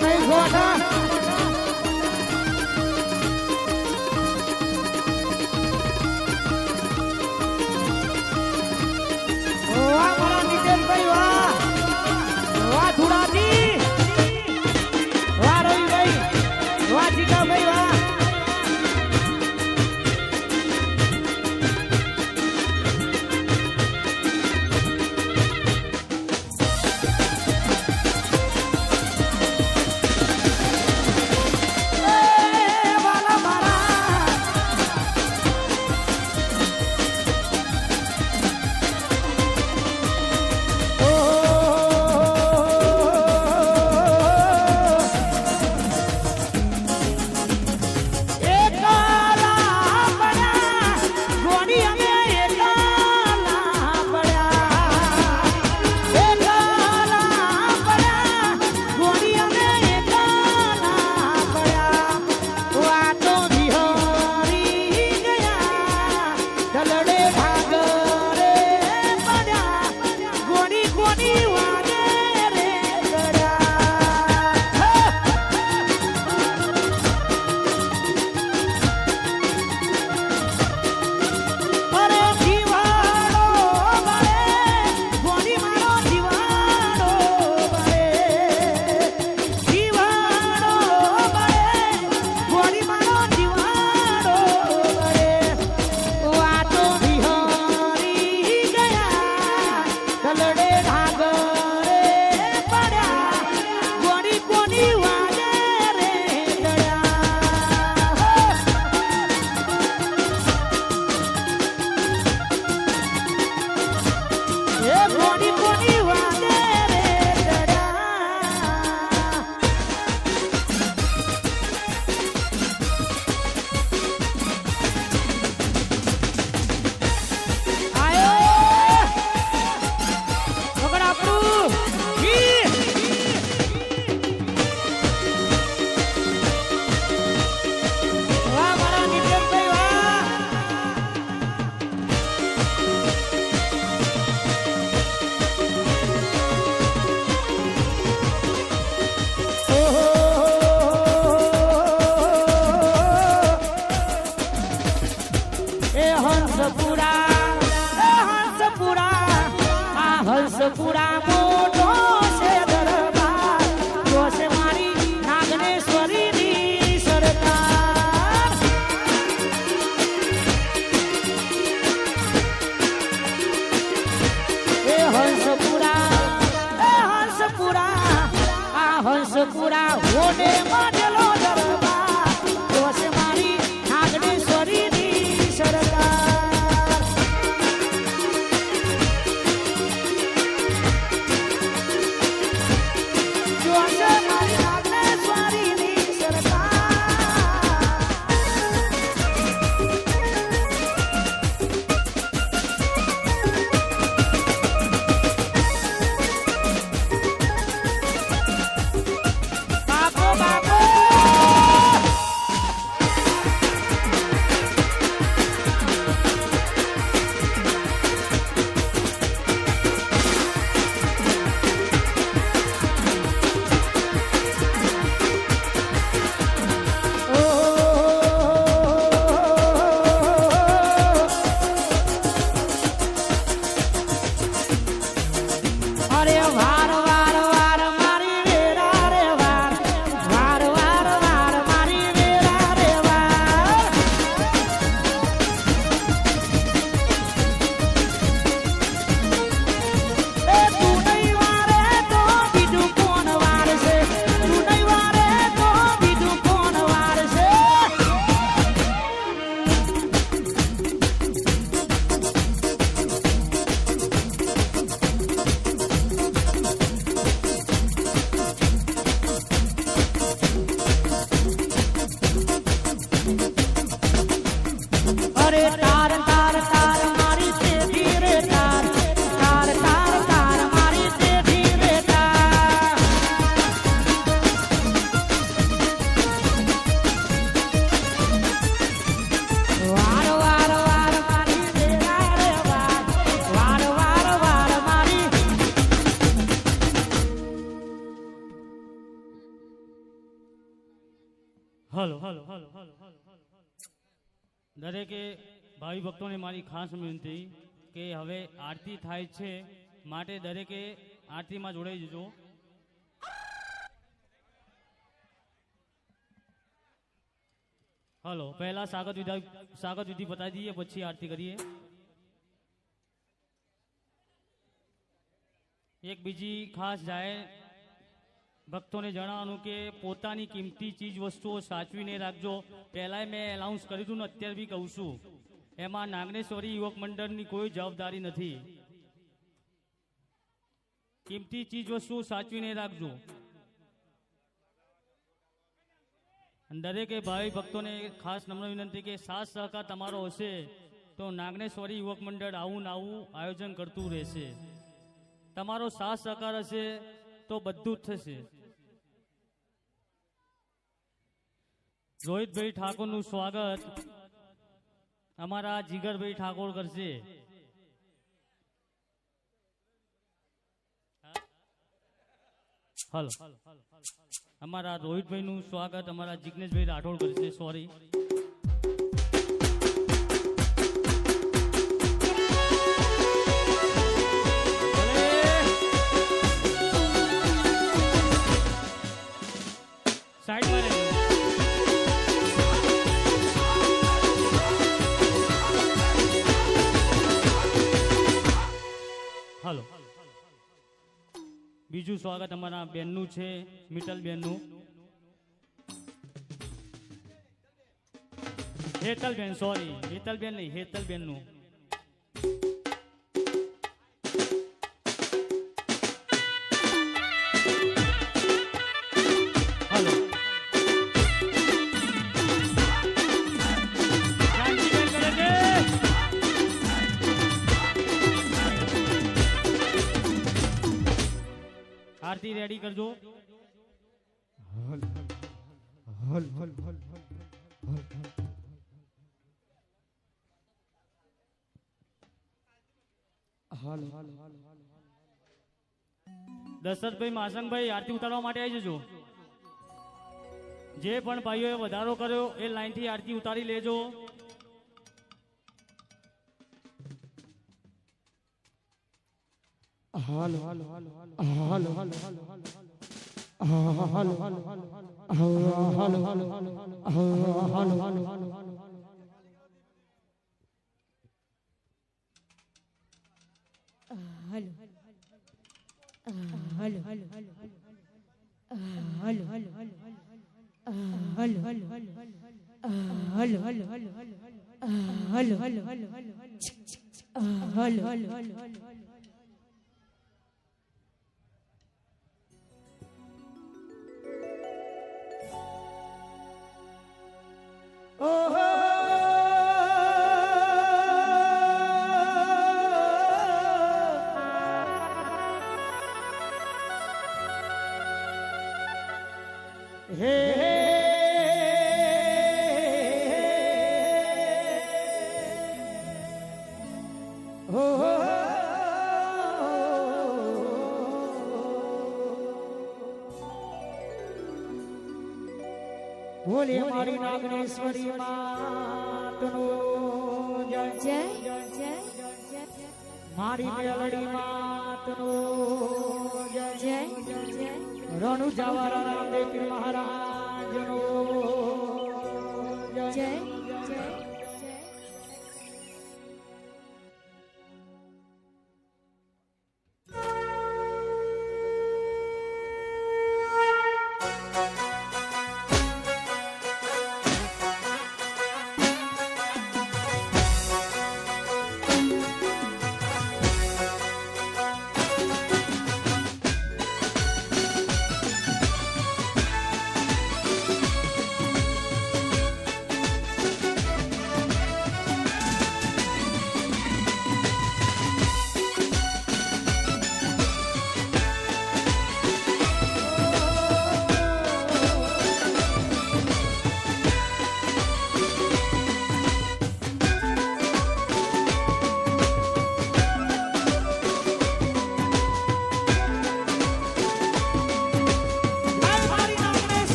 નહીં ગોઠા વાહ મારા નીતેશભાઈ વાહ વાહ ધુડાજી વાહ રવિભાઈ વાહ જીગાભાઈ વાહ હંસપુરા મોટો છે દરબાર જો છે મારી નાગનેશ્વરીની સરકાર એ હંસપુરા હોને માટેલો દરબાર જો છે મારી નાગનેશ્વરીની સરકાર બાપો હલો દરેકે ભાવિ ભક્તોને મારી ખાસ વિનંતી કે હવે આરતી થાય છે, માટે દરેકે આરતીમાં જોડાઈ જજો. હલો, પહેલા સ્વાગત વિધિ બતાવી દઈએ, પછી આરતી કરીએ. એક બીજી ખાસ જાહેર ભક્તોને જણાવવાનું કે પોતાની કિંમતી ચીજ વસ્તુઓ સાચવીને રાખજો. પહેલાં મેં એનાઉન્સ કર્યું હતું ને અત્યારે બી કહું છું, એમાં નાગનેશ્વરી યુવક મંડળની કોઈ જવાબદારી નથી. કિંમતી ચીજ વસ્તુઓ સાચવીને રાખજો. દરેકે ભાઈ ભક્તોને ખાસ નમ્ર વિનંતી કે સાથ સહકાર તમારો હશે તો નાગનેશ્વરી યુવક મંડળ આવું આયોજન કરતું રહેશે. તમારો સાથ સહકાર હશે તો બધું જ થશે. રોહિતભાઈ ઠાકોરનું સ્વાગત અમારા જીગરભાઈ ઠાકોર કરશે. હલો, અમારા રોહિતભાઈનું સ્વાગત અમારા જિગ્નેશભાઈ રાઠોડ કરશે. સોરી. સાઈડમાં રહેજો. હલો, બીજું સ્વાગત અમારા બેનનું છે, મિટલ બેનનું. હેતલબેન, સોરી, હેતલબેન નહીં, હેતલબેનનું. હલો, ક્રાંતિબેન કરે છે. આરતી રેડી કરજો. દશરથભાઈ, માસંગભાઈ, આરતી ઉતારવા માટે આવી જજો. જે પણ ભાઈઓએ વધારો કર્યો એ લાઈનથી આરતી ઉતારી લેજો. બોલે મારી નાગનેશ્વરી માતનો જય જય જય મારી મેલડી માતનો જય જય જય રણુ જવારા રામદેવ મહારાજનો જય જય જય.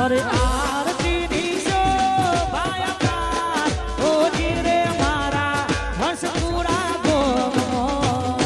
અરે આરતીની શોભાયાકાર ઓજી રે મારા હંસપુરા ગોમમાં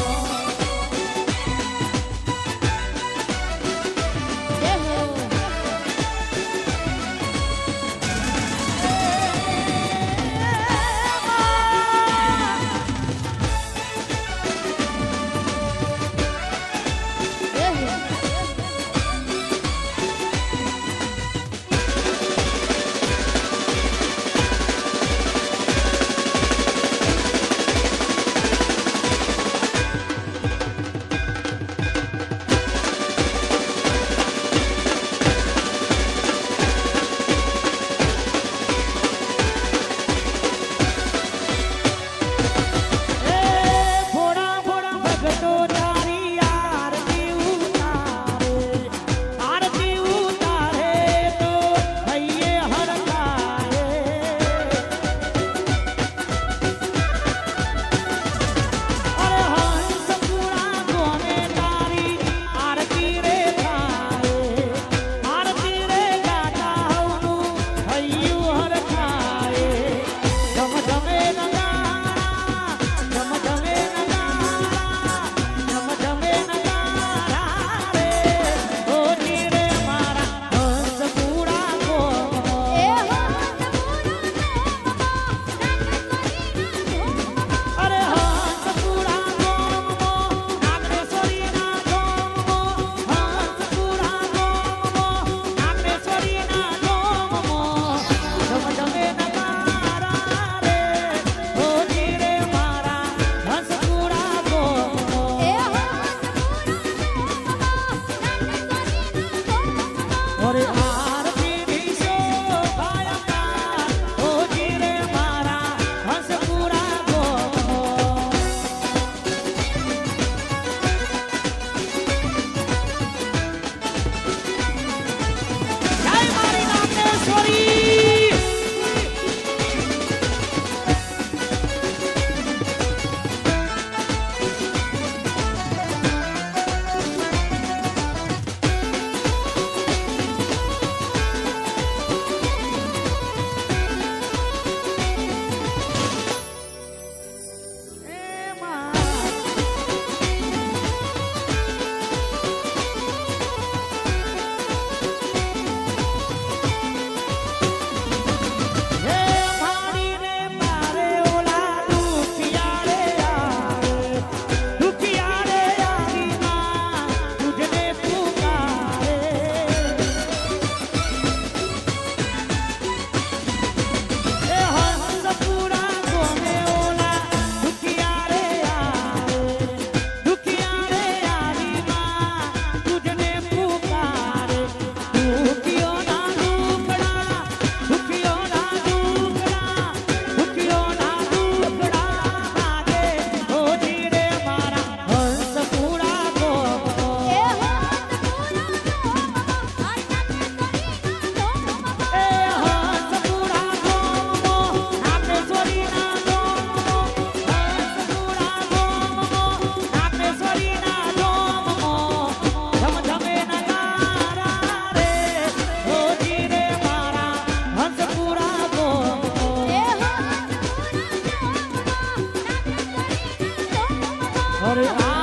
અરે